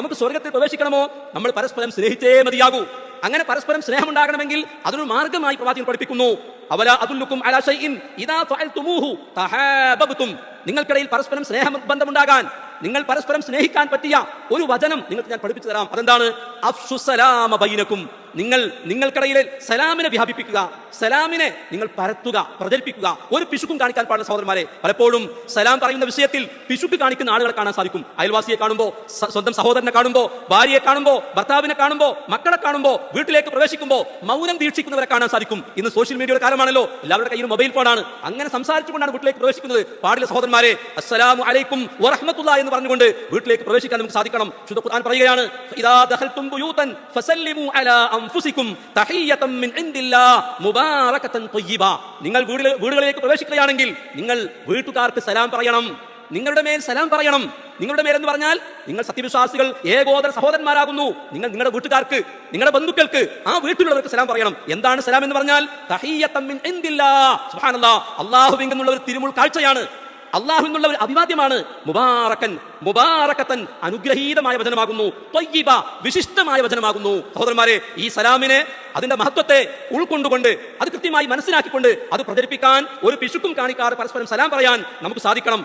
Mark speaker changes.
Speaker 1: നമുക്ക് സ്വർഗത്തിൽ പ്രവേശിക്കണമോ, നമ്മൾ പരസ്പരം സ്നേഹിച്ചേ മതിയാകൂ. അങ്ങനെ പരസ്പരം സ്നേഹമുണ്ടാകണമെങ്കിൽ അതൊരു മാർഗമായി പ്രവാചകൻ പഠിപ്പിക്കുന്നു. അവലാ അദുല്ലുക്കും അലാ ശൈഇൻ ഇദാ ഫഅൽതുമൂഹു തഹാബബ്തും. നിങ്ങൾക്കിടയിൽ പരസ്പരം സ്നേഹബന്ധമുണ്ടാകാൻ, നിങ്ങൾ പരസ്പരം സ്നേഹിക്കാൻ പറ്റിയ ഒരു വചനം നിങ്ങൾക്ക് ഞാൻ പഠിപ്പിച്ചു തരാം. അതെന്താണ്? അഫ്ശു സലാമ ബൈനക്കും. നിങ്ങൾക്കിടയിലെ സലാമിനെ വ്യാപിപ്പിക്കുക, സലാമിനെ നിങ്ങൾ പരത്തുക, പ്രചരിപ്പിക്കുക. ഒരു പിശുക്കും കാണിക്കാൻ പാടില്ല സഹോദരന്മാരെ. പലപ്പോഴും സലാം പറയുന്ന വിഷയത്തിൽ പിശുക്ക് കാണിക്കുന്ന ആളുകളെ കാണാൻ സാധിക്കും. അയൽവാസിയെ കാണുമ്പോൾ, സ്വന്തം സഹോദരനെ കാണുമ്പോൾ, ഭാര്യയെ കാണുമ്പോൾ, ഭർത്താവിനെ കാണുമ്പോൾ, മക്കളെ കാണുമ്പോൾ, വീട്ടിലേക്ക് പ്രവേശിക്കുമ്പോൾ മൗനം വീക്ഷിക്കുന്നവരെ കാണാൻ സാധിക്കും. ഇന്ന് സോഷ്യൽ മീഡിയയുടെ കാലമാണല്ലോ, എല്ലാവരുടെ കയ്യിലും മൊബൈൽ ഫോണാണ്. അങ്ങനെ സംസാരിച്ചുകൊണ്ടാണ് വീട്ടിലേക്ക് പ്രവേശിക്കുന്നത്. പാടില്ല സഹോദരന്മാരെ. അസ്സലാമു അലൈക്കും വറഹ്മത്തുള്ളാഹി എന്ന് പറഞ്ഞുകൊണ്ട് വീട്ടിലേക്ക് പ്രവേശിക്കാൻ നമുക്ക് സാധിക്കണം. ശുദ്ധ ഖുർആൻ പറയുകയാണ്, ഇദാ ദഖൽതും ബുയൂതൻ ഫസല്ലിമു അലാ അൻഫുസികും തഹിയ്യതൻ മിൻ ഇൻദില്ലാഹ് മുബാറകതൻ ത്വയ്യിബ. നിങ്ങൾ വീടുകളിലേക്ക് പ്രവേശിക്കുകയാണെങ്കിൽ നിങ്ങൾ വീട്ടുകാർക്ക് സലാം പറയണം, നിങ്ങളുടെ മേൽ സലാം പറയണം. നിങ്ങളുടെ മേൽ എന്ന് പറഞ്ഞാൽ നിങ്ങൾ സത്യവിശ്വാസികൾ ഏകോദര സഹോദരന്മാരാകുന്നു. നിങ്ങൾ നിങ്ങളുടെ വീട്ടുകാർക്ക്, നിങ്ങളുടെ ബന്ധുക്കൾക്ക്, ആ വീട്ടിലുള്ളവർക്ക് സലാം പറയണം. എന്താണ് സലാം എന്ന് പറഞ്ഞാൽ? തഹിയ്യതൻ മിൻ ഇൻദില്ലാഹ്. സുബ്ഹാനല്ലാഹ്, അല്ലാഹുവിൽ നിന്നുള്ള ഒരു തിരുമുൾ കാഴ്ചയാണ്, അല്ലാഹുവിൽ നിന്നുള്ള ഒരു അഭിവാദ്യമാണ്. മുബാറകതൻ അനുഗ്രഹീതമായ വചനമാകുന്നു. ത്വയ്യിബ വിശിഷ്ടമായ വചനമാകുന്നു. സഹോദരന്മാരെ, ഈ സലാമിനെ, അതിന്റെ മഹത്വത്തെ ഉൾക്കൊണ്ടുകൊണ്ട്, അത് കൃത്യമായി മനസ്സിലാക്കിക്കൊണ്ട് അത് പ്രചരിപ്പിക്കാൻ, ഒരു പിശുക്കും കാണിക്കാതെ പരസ്പരം സലാം പറയാൻ നമുക്ക് സാധിക്കണം.